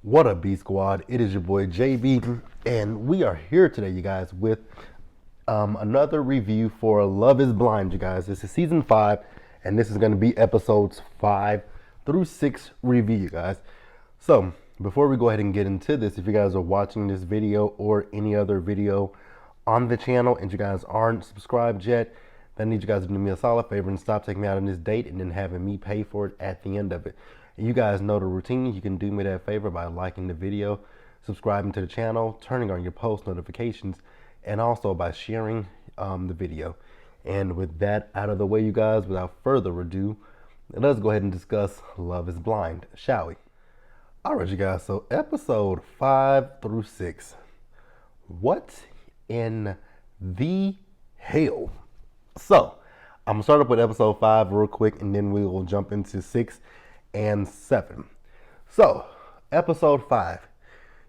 What up, B Squad? It is your boy JB, and we are here today, you guys, with another review for Love is Blind, you guys. This is season 5, and this is going to be episodes 5 through 6 review, you guys. So, before we go ahead and get into this, if you guys are watching this video or any other video on the channel and you guys aren't subscribed yet, then I need you guys to do me a solid favor and stop taking me out on this date and then having me pay for it at the end of it. You guys know the routine. You can do me that favor by liking the video, subscribing to the channel, turning on your post notifications, and also by sharing the video. And with that out of the way, you guys, without further ado, let's go ahead and discuss Love is Blind, shall we? Alright, you guys, so episode 5 through 6. What in the hell? So, I'm gonna start up with episode 5 real quick, and then we will jump into 6 and 7. So, episode 5.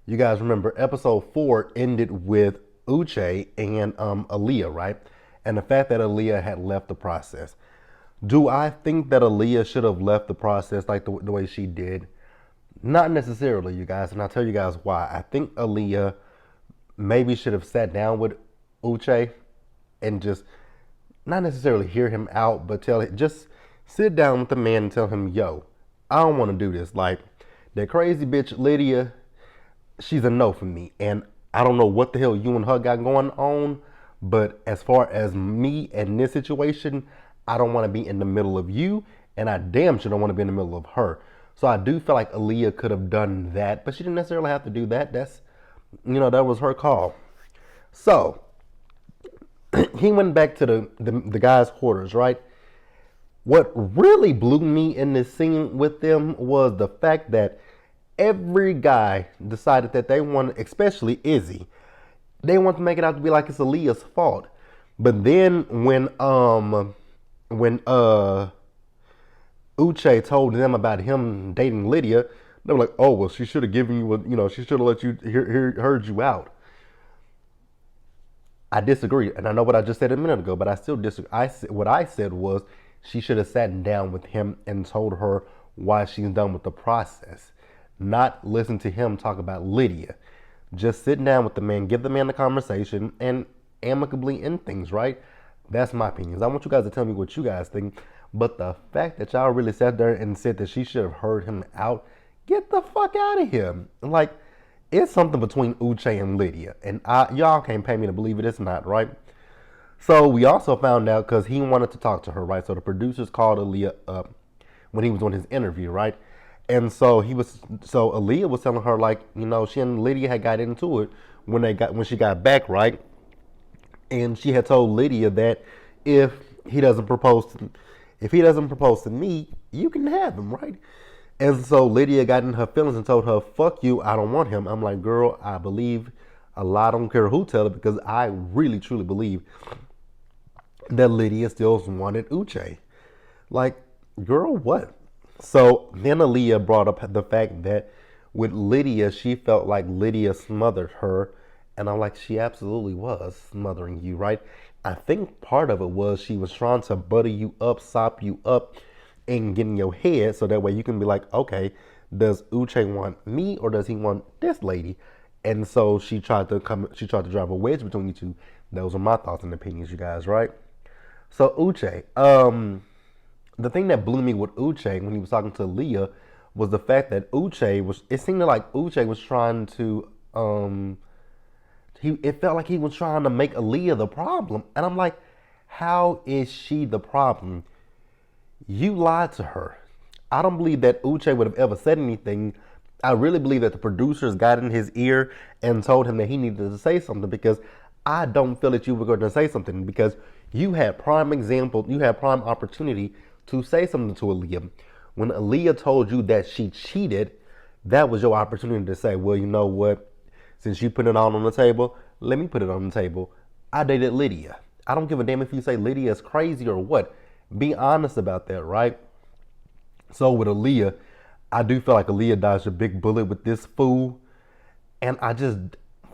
You guys remember episode 4 ended with Uche and Aaliyah, right? And the fact that Aaliyah had left the process. Do I think that Aaliyah should have left the process like the way she did? Not necessarily, you guys, and I'll tell you guys why. I think Aaliyah maybe should have sat down with Uche and just not necessarily hear him out, but just sit down with the man and tell him, yo, I don't want to do this. Like, that crazy bitch Lydia, she's a no for me. And I don't know what the hell you and her got going on, but as far as me and this situation, I don't want to be in the middle of you, and I damn sure don't want to be in the middle of her. So I do feel like Aaliyah could have done that, but she didn't necessarily have to do that. That's, that was her call. So he went back to the guy's quarters, right? What really blew me in this scene with them was the fact that every guy decided that they wanted, especially Izzy, they want to make it out to be like it's Aaliyah's fault. But then when Uche told them about him dating Lydia, they were like, oh, well, she should have given you, she should have let you heard you out. I disagree, and I know what I just said a minute ago, but I still disagree. What I said was she should have sat down with him and told her why she's done with the process, not listen to him talk about Lydia. Just sit down with the man, give the man the conversation, and amicably end things, right? That's my opinions. I want you guys to tell me what you guys think, but the fact that y'all really sat there and said that she should have heard him out, get the fuck out of here. Like, it's something between Uche and Lydia, and y'all can't pay me to believe it. It's not, right? So we also found out because he wanted to talk to her, right? So the producers called Aaliyah up when he was doing his interview, right? And so Aaliyah was telling her, like, she and Lydia had got into it when she got back, right? And she had told Lydia that if he doesn't propose to me, you can have him, right? And so Lydia got in her feelings and told her, fuck you, I don't want him. I'm like, girl, I believe a lie. I don't care who tell it, because I really, truly believe that Lydia still wanted Uche. Like, girl, what? So then Aaliyah brought up the fact that with Lydia, she felt like Lydia smothered her. And I'm like, she absolutely was smothering you, right? I think part of it was she was trying to butter you up, sop you up, and get in your head so that way you can be like, okay, does Uche want me or does he want this lady? And so she tried to drive a wedge between you two. Those are my thoughts and opinions, you guys, right? So Uche, the thing that blew me with Uche when he was talking to Leah was the fact that it seemed like Uche was trying to, it felt like he was trying to make Aaliyah the problem. And I'm like, how is she the problem? You lied to her. I don't believe that Uche would have ever said anything. I really believe that the producers got in his ear and told him that he needed to say something, because I don't feel that you were going to say something, because you had prime opportunity to say something to Aaliyah. When Aaliyah told you that she cheated, that was your opportunity to say, well, you know what? Since you put it all on the table, let me put it on the table. I dated Lydia. I don't give a damn if you say Lydia is crazy or what. Be honest about that, right? So with Aaliyah, I do feel like Aaliyah dodged a big bullet with this fool. And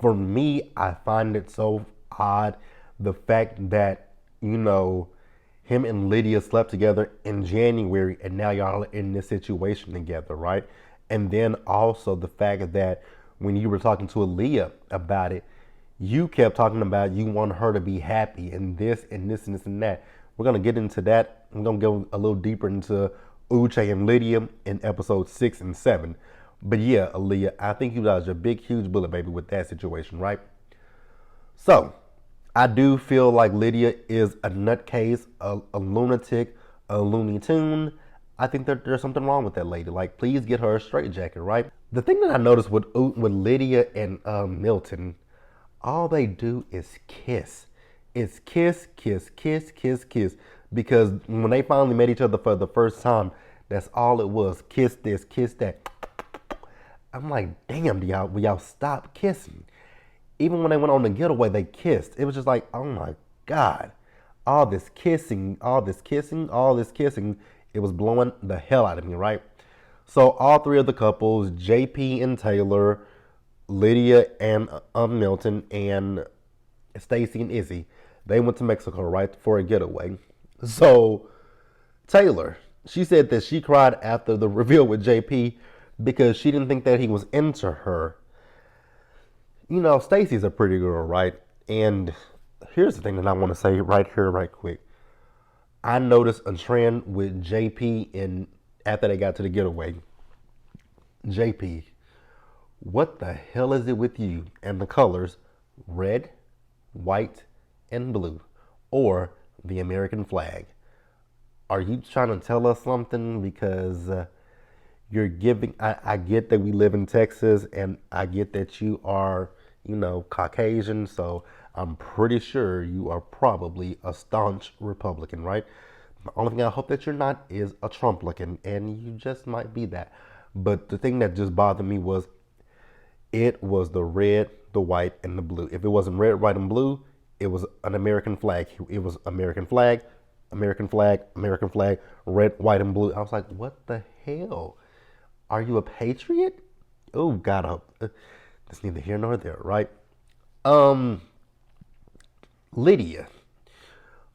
for me, I find it so odd, the fact that, him and Lydia slept together in January, and now y'all are in this situation together, right? And then also the fact that when you were talking to Aaliyah about it, you kept talking about you want her to be happy and this and this and this and that. We're gonna get into that. I'm gonna go a little deeper into Uche and Lydia in episode 6 and 7. But yeah, Aaliyah, I think you dodged a big, huge bullet, baby, with that situation, right? So, I do feel like Lydia is a nutcase, a lunatic, a Looney Tune. I think that there's something wrong with that lady. Like, please get her a straitjacket, right? The thing that I noticed with Lydia and Milton, all they do is kiss. It's kiss, kiss, kiss, kiss, kiss. Because when they finally met each other for the first time, that's all it was. Kiss this, kiss that. I'm like, damn, will y'all stop kissing? Even when they went on the getaway, they kissed. It was just like, oh my God. All this kissing, all this kissing, all this kissing. It was blowing the hell out of me, right? So all three of the couples, JP and Taylor, Lydia and Milton, and Stacy and Izzy, they went to Mexico, right, for a getaway. So Taylor, she said that she cried after the reveal with JP because she didn't think that he was into her. You know, Stacy's a pretty girl, right? And here's the thing that I want to say right here, right quick. I noticed a trend with JP and after they got to the getaway. JP, what the hell is it with you and the colors red, white, and blue, or the American flag? Are you trying to tell us something? Because you're giving, I get that we live in Texas and I get that you are, you know, Caucasian, so I'm pretty sure you are probably a staunch Republican, right? The only thing I hope that you're not is a Trump-looking, and you just might be that. But the thing that just bothered me was it was the red, the white, and the blue. If it wasn't red, white, and blue, it was an American flag. It was American flag, American flag, American flag, red, white, and blue. I was like, what the hell? Are you a patriot? Oh, God, that's neither here nor there, right? Lydia.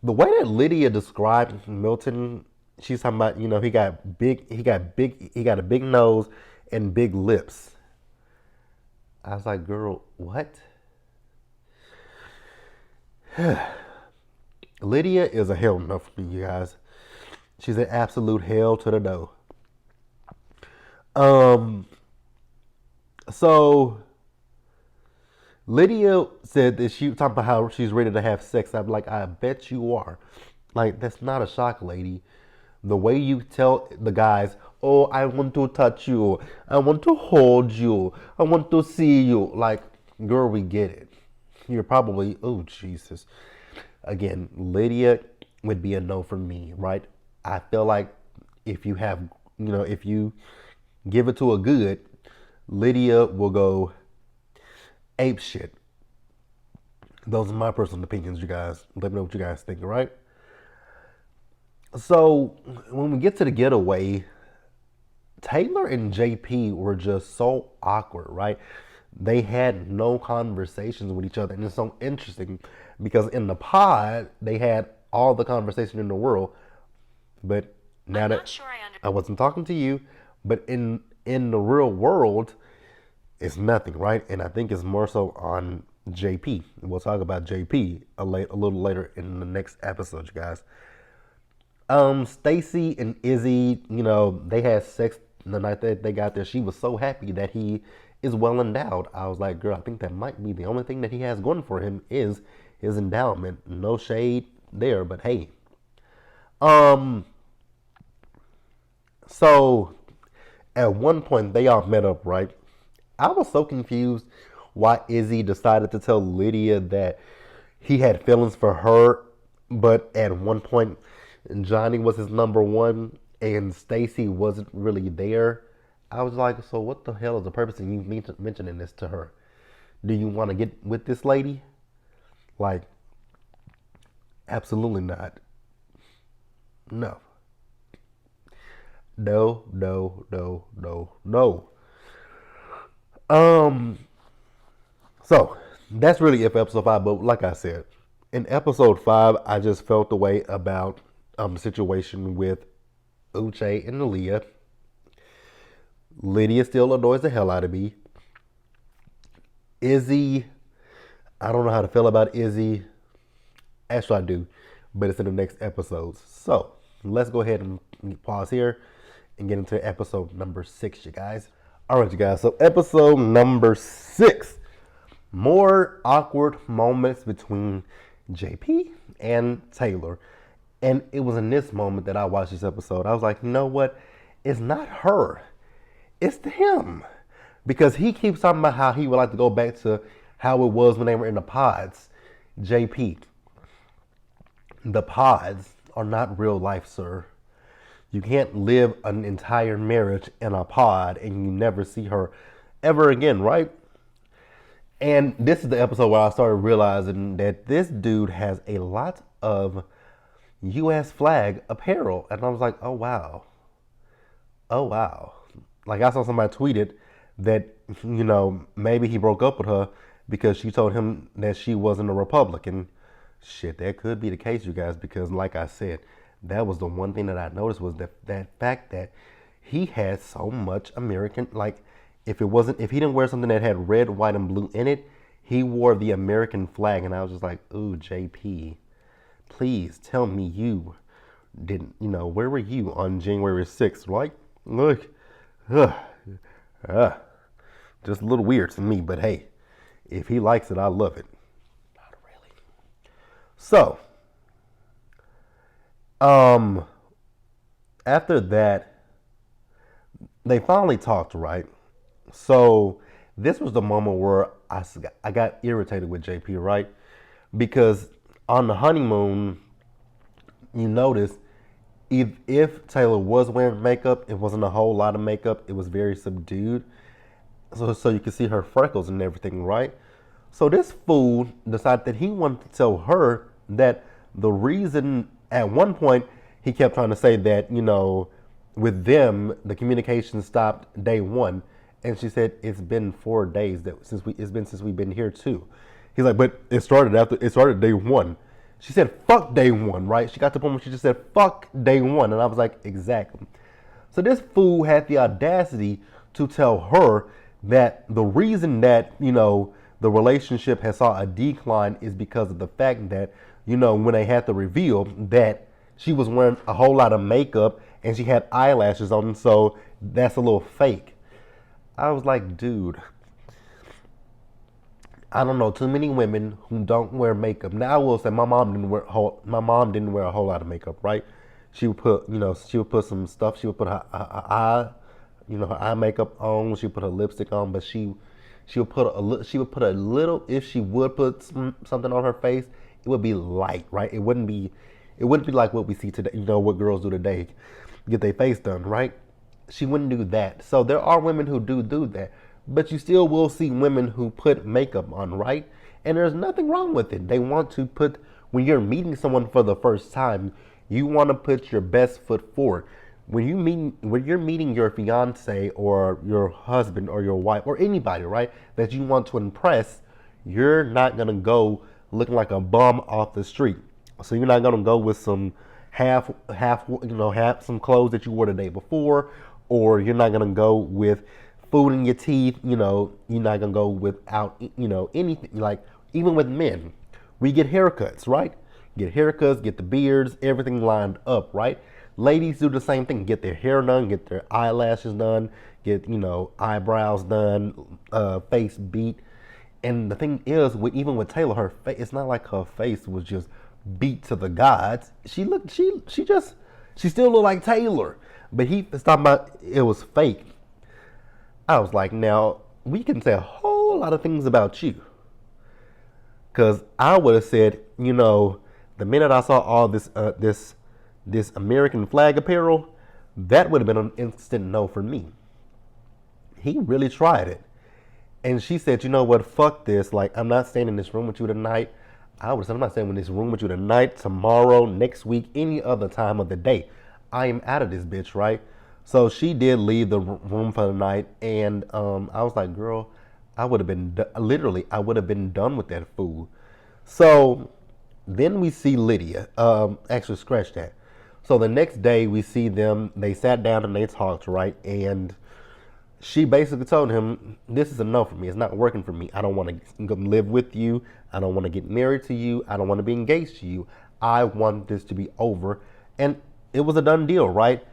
The way that Lydia described Milton, she's talking about, you know, he got a big nose and big lips. I was like, girl, what? Lydia is a hell no for me, you guys. She's an absolute hell to the no. So Lydia said that she talking about how she's ready to have sex. I'm like, I bet you are. Like, that's not a shock, lady. The way you tell the guys, oh, I want to touch you, I want to hold you, I want to see you. Like, girl, we get it. You're probably, oh, Jesus. Again, Lydia would be a no for me, right? I feel like if you have, you know, if you give it to a good, Lydia will go ape shit. Those are my personal opinions, you guys. Let me know what you guys think, right? So when we get to the getaway, Taylor and JP were just so awkward, right? They had no conversations with each other. And it's so interesting because in the pod, they had all the conversation in the world. But now that I wasn't talking to you, but in the real world, it's nothing, right? And I think it's more so on JP. We'll talk about JP a little later in the next episode, you guys. Stacy and Izzy, you know, they had sex the night that they got there. She was so happy that he is well endowed. I was like, girl, I think that might be the only thing that he has going for him is his endowment. No shade there, but hey. So at one point they all met up, right? I was so confused why Izzy decided to tell Lydia that he had feelings for her, but at one point Johnny was his number one and Stacy wasn't really there. I was like, so what the hell is the purpose of you mentioning this to her? Do you want to get with this lady? Like, absolutely not. No. No, no, no, no, no. So that's really it for episode 5. But like I said, in episode 5, I just felt the way about the situation with Uche and Aaliyah. Lydia still annoys the hell out of me. Izzy, I don't know how to feel about Izzy. Actually, I do, but it's in the next episodes. So let's go ahead and pause here and get into episode number 6, you guys. All right, you guys. So episode number 6, more awkward moments between JP and Taylor. And it was in this moment that I watched this episode. I was like, you know what? It's not her. It's him. Because he keeps talking about how he would like to go back to how it was when they were in the pods. JP, the pods are not real life, sir. You can't live an entire marriage in a pod and you never see her ever again, right? And this is the episode where I started realizing that this dude has a lot of U.S. flag apparel. And I was like, oh, wow. Oh, wow. Like I saw somebody tweeted that, maybe he broke up with her because she told him that she wasn't a Republican. Shit, that could be the case, you guys, because like I said, that was the one thing that I noticed was that fact that he had so much American, like if he didn't wear something that had red, white, and blue in it, he wore the American flag. And I was just like, ooh, JP, please tell me you didn't, where were you on January 6th? Like, look, just a little weird to me, but hey, if he likes it, I love it. Not really. So, after that, they finally talked, right? So, this was the moment where I got irritated with JP, right? Because on the honeymoon, you notice if Taylor was wearing makeup, it wasn't a whole lot of makeup. It was very subdued. So you can see her freckles and everything, right? So this fool decided that he wanted to tell her that the reason, at one point, he kept trying to say that, with them, the communication stopped day one. And she said, it's been 4 days since we've been here too. He's like, but it started day one. She said, fuck day one, right? She got to the point where she just said, fuck day one. And I was like, exactly. So this fool had the audacity to tell her that the reason that, the relationship has saw a decline is because of the fact that, when they had the reveal that she was wearing a whole lot of makeup and she had eyelashes on, so that's a little fake. I was like, dude, I don't know too many women who don't wear makeup. Now I will say my mom didn't wear a whole lot of makeup, right? She would put some stuff. She would put her eye, her eye makeup on. She would put her lipstick on, but she would put a little. If she would put something on her face, it would be light, right? It wouldn't be like what we see today. What girls do today, get their face done, right? She wouldn't do that. So there are women who do that. But you still will see women who put makeup on, right? And there's nothing wrong with it. They want to put, when you're meeting someone for the first time, you want to put your best foot forward. When you're meeting your fiance or your husband or your wife or anybody, right, that you want to impress, you're not gonna go looking like a bum off the street. So you're not gonna go with some half some clothes that you wore the day before, or you're not gonna go with food in your teeth, you're not gonna go without, anything. Like, even with men, we get haircuts, right? Get haircuts, get the beards, everything lined up, right? Ladies do the same thing, get their hair done, get their eyelashes done, get, eyebrows done, face beat. And the thing is, even with Taylor, her face, it's not like her face was just beat to the gods. She still looked like Taylor, but he's talking about it was fake. I was like, now, we can say a whole lot of things about you. Because I would have said, the minute I saw all this American flag apparel, that would have been an instant no for me. He really tried it. And she said, you know what, fuck this. Like, I'm not staying in this room with you tonight. I would have said, I'm not staying in this room with you tonight, tomorrow, next week, any other time of the day. I am out of this bitch, right? So she did leave the room for the night, and I was like, girl, I would have been done with that fool. So then we see Lydia. Actually, scratch that. So the next day we see them. They sat down and they talked, right? And she basically told him, this is a no for me. It's not working for me. I don't want to live with you. I don't want to get married to you. I don't want to be engaged to you. I want this to be over. And it was a done deal, right?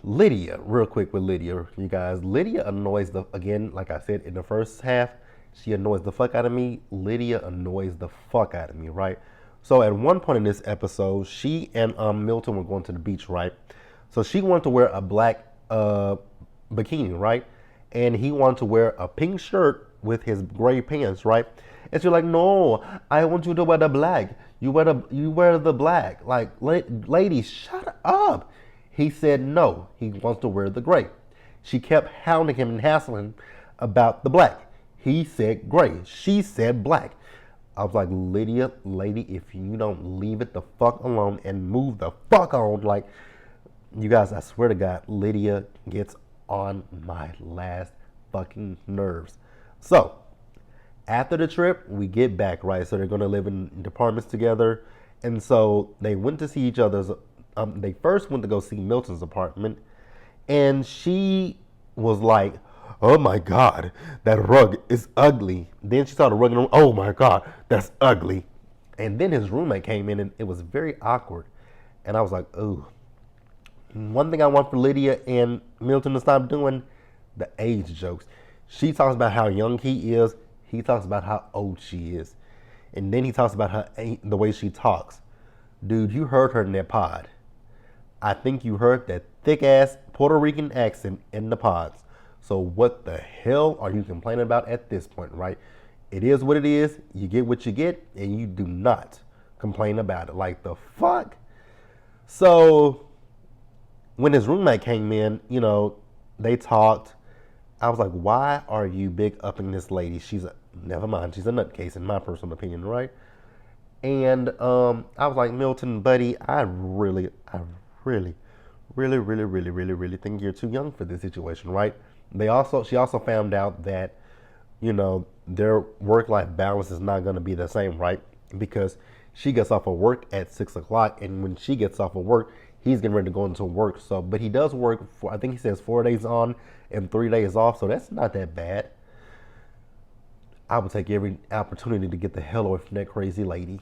Lydia, real quick with Lydia, you guys. Lydia annoys again, like I said in the first half, she annoys the fuck out of me. Lydia annoys the fuck out of me, right? So at one point in this episode, she and Milton were going to the beach, right? So she wanted to wear a black bikini, right? And he wanted to wear a pink shirt with his gray pants, right? And she's like, no, I want you to wear the black. You wear the black. Like, ladies, shut up. He said no, he wants to wear the gray. She kept hounding him and hassling about the black. He said gray. She said black. I was like, Lydia, lady, if you don't leave it the fuck alone and move the fuck on, like, you guys, I swear to God, Lydia gets on my last fucking nerves. So, after the trip, we get back, right? So they're going to live in apartments together. And so they went to see each other's, they first went to go see Milton's apartment. And she was like, oh my God, that rug is ugly. Then she saw the rug and oh my God, that's ugly. And then his roommate came in and it was very awkward. And I was like, ooh. One thing I want for Lydia and Milton to stop doing, the age jokes. She talks about how young he is. He talks about how old she is. And then he talks about the way she talks. Dude, you heard her in that pod. I think you heard that thick-ass Puerto Rican accent in the pods. So what the hell are you complaining about at this point, right? It is what it is. You get what you get, and you do not complain about it. Like, the fuck? So when his roommate came in, you know, they talked. I was like, why are you big upping this lady? Never mind, she's a nutcase in my personal opinion, right? And I was like, Milton, buddy, I really think you're too young for this situation, right? She also found out that, you know, their work-life balance is not going to be the same, right? Because she gets off of work at 6 o'clock, and when she gets off of work, he's getting ready to go into work. So, but he does work for, I think he says 4 days on and 3 days off. So that's not that bad. I would take every opportunity to get the hell away from that crazy lady.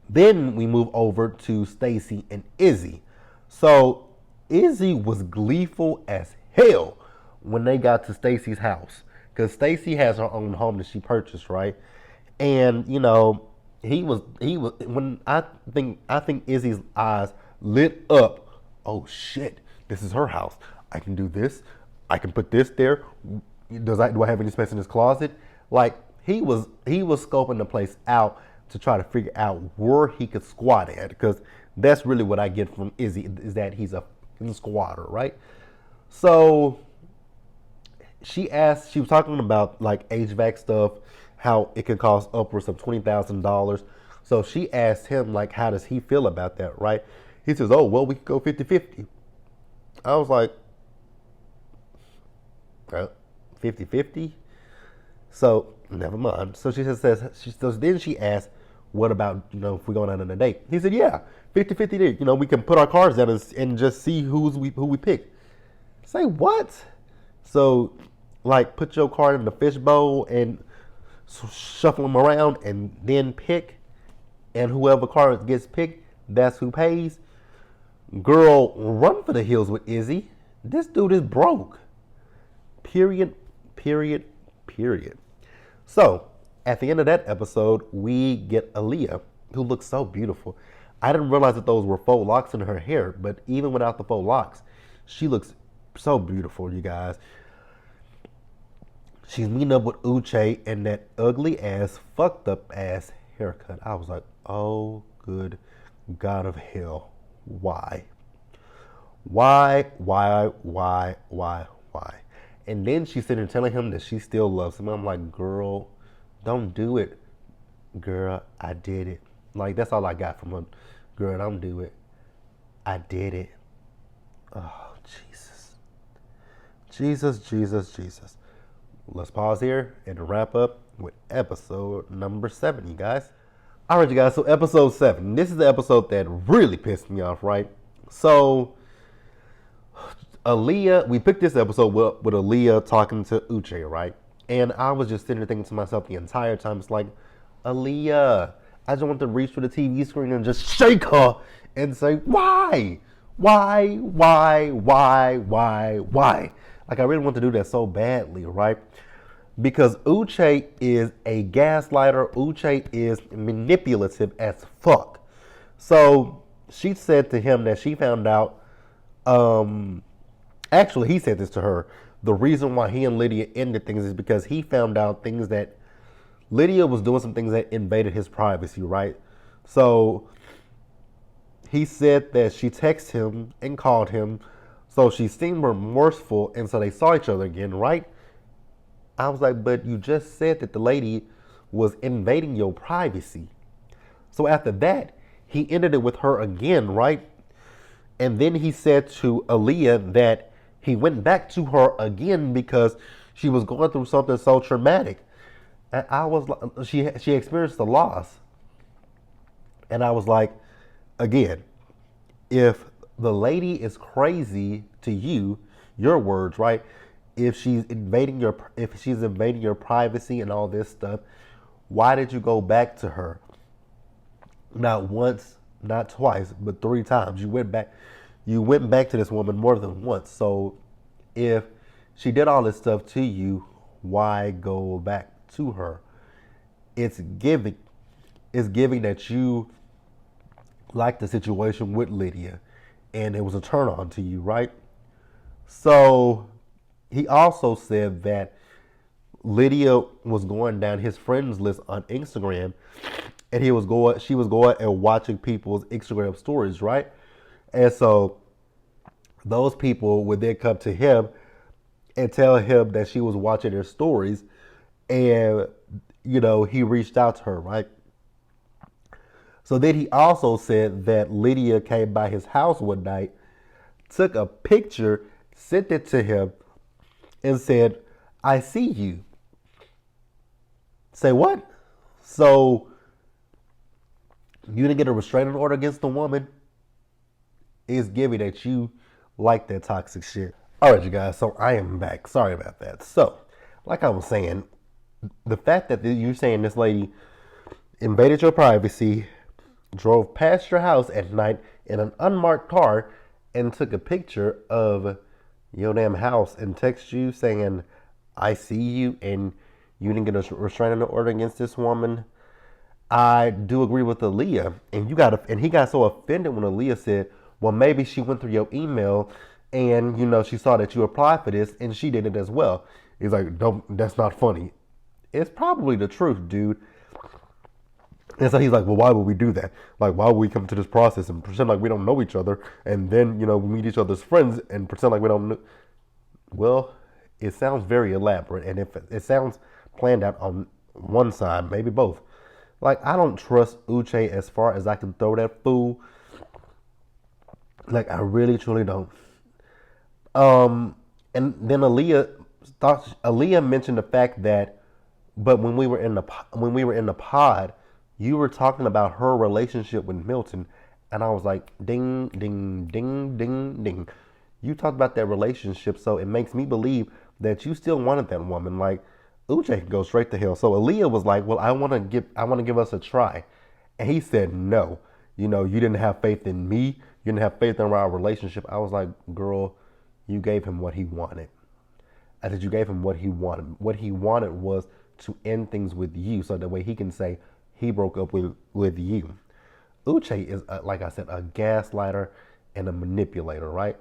Then we move over to Stacy and Izzy. So Izzy was gleeful as hell when they got to Stacy's house, because Stacy has her own home that she purchased, right? And you know, he was when I think Izzy's eyes lit up. Oh shit, this is her house. I can do this. I can put this there. Do I have any space in this closet? Like, he was scoping the place out to try to figure out where he could squat at, because that's really what I get from Izzy, is that he's a squatter, right? So she was talking about like HVAC stuff, how it could cost upwards of $20,000. So she asked him, like, how does he feel about that, right? He says, oh, well, we could go 50-50. I was like, 50-50? So, never mind. So then she asked, what about, you know, if we're going out on a date? He said, yeah, 50-50. You know, we can put our cards down and just see who we pick. Say what? So, like, put your card in the fishbowl and shuffle them around and then pick. And whoever card gets picked, that's who pays. Girl, run for the hills with Izzy. This dude is broke. Period. So, at the end of that episode, we get Aaliyah, who looks so beautiful. I didn't realize that those were faux locks in her hair, but even without the faux locks, she looks so beautiful, you guys. She's meeting up with Uche and that ugly ass, fucked up ass haircut. I was like, oh, good God of hell. Why? And then she's sitting there telling him that she still loves him. I'm like, girl, don't do it. Girl, I did it. Like, that's all I got from her. Girl, don't do it. I did it. Oh, Jesus. Let's pause here and wrap up with episode number 7, you guys. All right, you guys, so episode 7. This is the episode that really pissed me off, right? So, Aaliyah, we picked this episode with Aaliyah talking to Uche, right? And I was just sitting there thinking to myself the entire time, it's like, Aaliyah, I just want to reach for the TV screen and just shake her and say, why? Why? Like, I really want to do that so badly, right? Because Uche is a gaslighter. Uche is manipulative as fuck. So she said to him that she found out, actually, he said this to her. The reason why he and Lydia ended things is because he found out things that Lydia was doing, some things that invaded his privacy, right? So he said that she texted him and called him. So she seemed remorseful, and so they saw each other again, right? I was like, but you just said that the lady was invading your privacy. So after that, he ended it with her again, right? And then he said to Aaliyah that he went back to her again because she was going through something so traumatic. And I was like, she experienced a loss. And I was like, again, if the lady is crazy to you, your words, right? If she's invading your privacy and all this stuff, why did you go back to her? Not once, not twice, but 3 times. You went back to this woman more than once. So if she did all this stuff to you, why go back to her? It's giving that you like the situation with Lydia and it was a turn on to you, right? So he also said that Lydia was going down his friends list on Instagram and she was going and watching people's Instagram stories, right? And so those people would then come to him and tell him that she was watching their stories and he reached out to her, right? So then he also said that Lydia came by his house one night, took a picture, sent it to him, and said, I see you. Say what? So you didn't get a restraining order against the woman? It's giving that you like that toxic shit. All right, you guys, so I am back. Sorry about that. So, like I was saying, the fact that you're saying this lady invaded your privacy, drove past your house at night in an unmarked car, and took a picture of your damn house and text you saying, I see you, and you didn't get a restraining order against this woman. I do agree with Aaliyah, and he got so offended when Aaliyah said, well, maybe she went through your email and, she saw that you applied for this and she did it as well. He's like, that's not funny. It's probably the truth, dude. And so he's like, well, why would we do that? Like, why would we come to this process and pretend like we don't know each other and then, we meet each other's friends and pretend like we don't know? Well, it sounds very elaborate. And if it sounds planned out on one side, maybe both. Like, I don't trust Uche as far as I can throw that fool. Like, I really, truly don't. And then Aaliyah mentioned the fact that, but when we were in the pod, you were talking about her relationship with Milton, and I was like, ding, ding, ding, ding, ding. You talked about that relationship, so it makes me believe that you still wanted that woman. Like, Uche can go straight to hell. So Aaliyah was like, well, I want to give us a try, and he said no. You didn't have faith in me. You didn't have faith in our relationship. I was like, girl, you gave him what he wanted. I said, you gave him what he wanted. What he wanted was to end things with you, so that way he can say he broke up with you. Uche is, like I said, a gaslighter and a manipulator, right?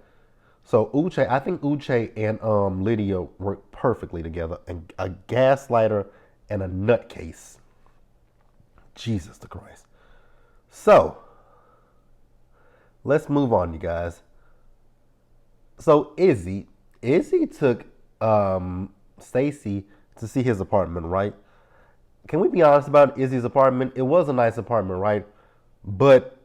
So I think Uche and Lydia work perfectly together. A gaslighter and a nutcase. Jesus the Christ. So let's move on, you guys. So Izzy took Stacy to see his apartment, right? Can we be honest about Izzy's apartment? It was a nice apartment, right? But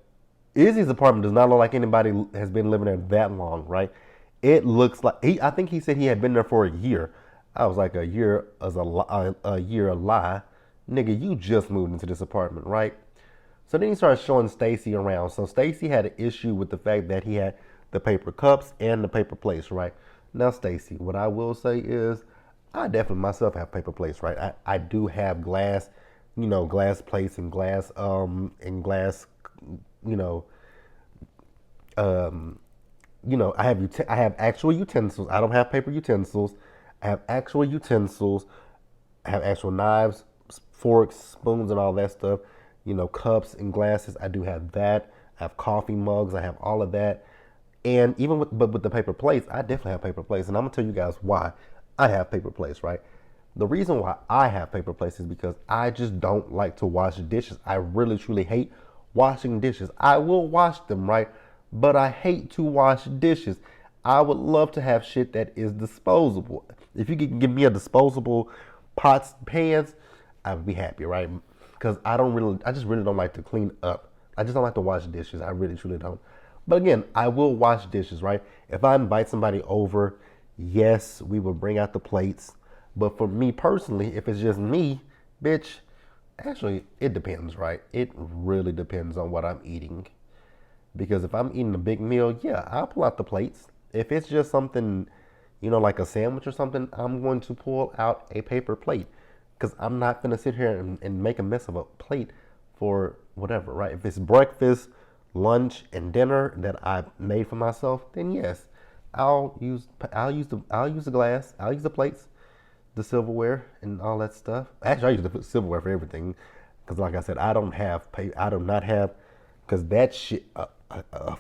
Izzy's apartment does not look like anybody has been living there that long, right? It looks like I think he said he had been there for a year. I was like, a year is a year a lie. Nigga, you just moved into this apartment, right? So then he started showing Stacy around. So Stacy had an issue with the fact that he had the paper cups and the paper plates, right? Now, Stacy, what I will say is I definitely myself have paper plates, right? I do have glass, glass plates and glass, you know, I have actual utensils. I don't have paper utensils. I have actual utensils. I have actual knives, forks, spoons, and all that stuff. Cups and glasses. I do have that. I have coffee mugs. I have all of that. And even with the paper plates, I definitely have paper plates. And I'm gonna tell you guys why I have paper plates, right? The reason why I have paper plates is because I just don't like to wash dishes. I really truly hate washing dishes. I will wash them, right? But I hate to wash dishes. I would love to have shit that is disposable. If you could give me a disposable pots, pans, I would be happy, right? Because I just really don't like to clean up. I just don't like to wash dishes. I really truly don't. But again, I will wash dishes, right? If I invite somebody over, yes, we will bring out the plates. But for me personally, if it's just me, bitch, actually, it depends, right? It really depends on what I'm eating. Because if I'm eating a big meal, yeah, I'll pull out the plates. If it's just something, like a sandwich or something, I'm going to pull out a paper plate. Because I'm not going to sit here and make a mess of a plate for whatever, right? If it's breakfast, lunch, and dinner that I made for myself, then yes, I'll use the glass, I'll use the plates, the silverware, and all that stuff. Actually, I use the silverware for everything, because like I said, I do not have, because that shit,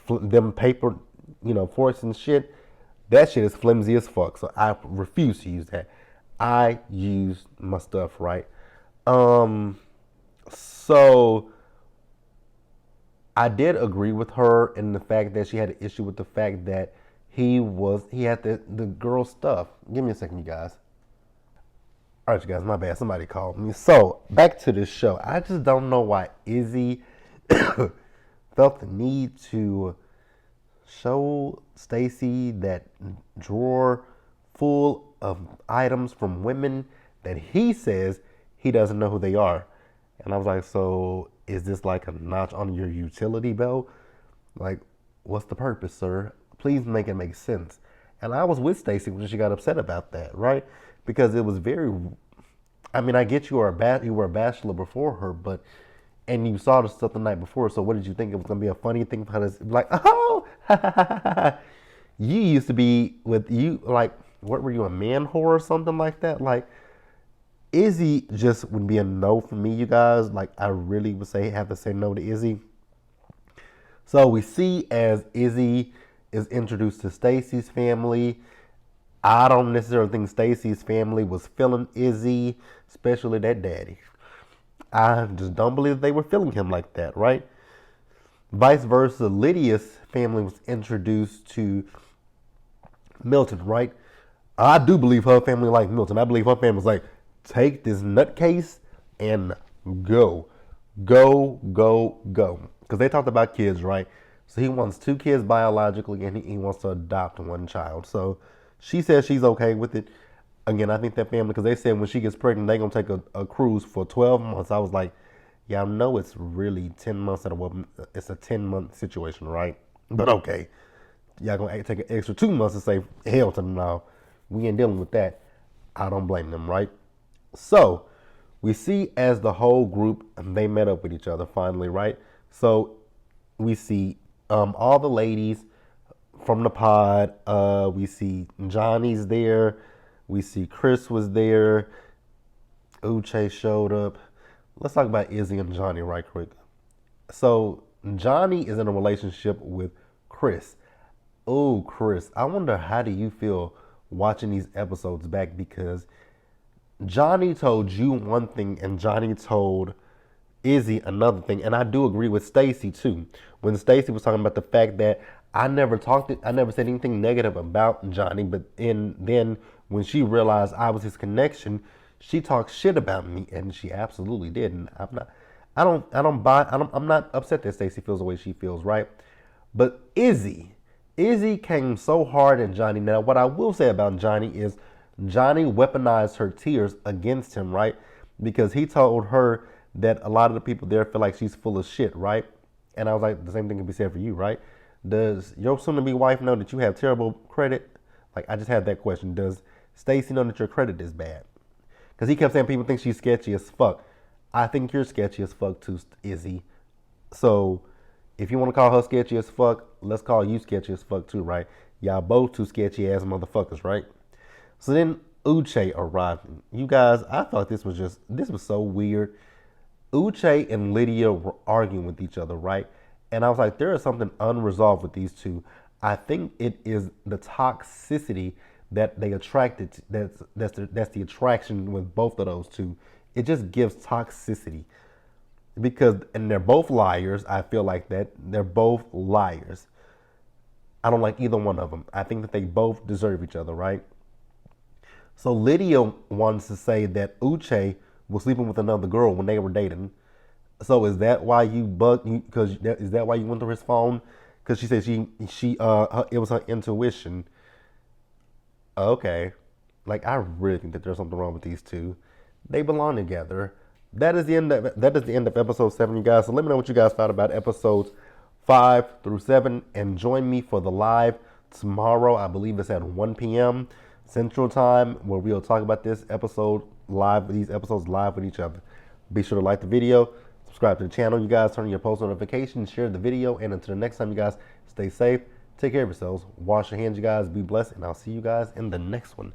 them paper, forks and shit, that shit is flimsy as fuck. So I refuse to use that. I use my stuff, right? So I did agree with her in the fact that she had an issue with the fact that he had the girl stuff. Give me a second, you guys. All right, you guys, my bad. Somebody called me. So back to this show. I just don't know why Izzy felt the need to show Stacy that drawer full of items from women that he says he doesn't know who they are. And I was like, so is this like a notch on your utility belt? Like, what's the purpose, sir? Please make it make sense. And I was with Stacy when she got upset about that, right? Because it was I get you were a bachelor before her, and you saw the stuff the night before. So what did you think it was gonna be a funny thing for her to like? Oh, you used to be with you like what were you, a man whore or something like that? Like Izzy just would be a no for me, you guys. Like I really would have to say no to Izzy. So we see as Izzy is introduced to Stacy's family. I don't necessarily think Stacy's family was feeling Izzy, especially that daddy. I just don't believe they were feeling him like that, right? Vice versa, Lydia's family was introduced to Milton, right? I do believe her family liked Milton. I believe her family was like, take this nutcase and go. Go, go, go. Because they talked about kids, right? So he wants 2 kids biologically and he wants to adopt 1 child. So she says she's okay with it. Again, I think that family, because they said when she gets pregnant, they're going to take a cruise for 12 months. I was like, yeah, I know it's really 10 months it's a 10-month situation, right? But okay. Y'all going to take an extra 2 months to say, hell to them now. We ain't dealing with that. I don't blame them, right? So we see as the whole group, they met up with each other finally, right? So we see all the ladies from the pod. We see Johnny's there. We see Chris was there. Uche showed up. Let's talk about Izzy and Johnny right quick. So Johnny is in a relationship with Chris. Oh, Chris, I wonder how do you feel watching these episodes back, because Johnny told you one thing and Johnny told Izzy another thing. And I do agree with Stacy too. When Stacy was talking about the fact that I never said anything negative about Johnny, but then when she realized I was his connection, she talked shit about me, and she absolutely did. And I'm not upset that Stacy feels the way she feels, right? But Izzy came so hard at Johnny. Now, what I will say about Johnny is Johnny weaponized her tears against him, right? Because he told her that a lot of the people there feel like she's full of shit, right? And I was like, the same thing can be said for you, right? Does your soon-to-be wife know that you have terrible credit? Like, I just had that question. Does Stacy know that your credit is bad? Because he kept saying people think she's sketchy as fuck. I think you're sketchy as fuck too, Izzy. So, if you want to call her sketchy as fuck, let's call you sketchy as fuck too, right? Y'all both two sketchy ass motherfuckers, right? So then Uche arrived. You guys, I thought this was so weird. Uche and Lydia were arguing with each other, right? And I was like, there is something unresolved with these two. I think it is the toxicity that they attracted. That's the attraction with both of those two. It just gives toxicity because, and they're both liars. I feel like that they're both liars. I don't like either one of them. I think that they both deserve each other, right? So Lydia wants to say that Uche was sleeping with another girl when they were dating. So is that why you bugged? Because is that why you went through his phone? Because she said it was her intuition. Okay, like I really think that there's something wrong with these two. They belong together. That is the end of episode 7, you guys. So let me know what you guys thought about episodes 5 through 7, and join me for the live tomorrow. I believe it's at 1 p.m. Central Time, where we'll talk about these episodes live with each other. Be sure to like the video, subscribe to the channel, you guys. Turn on your post notifications, share the video, and until the next time, you guys, stay safe, take care of yourselves, wash your hands, you guys, be blessed, and I'll see you guys in the next one.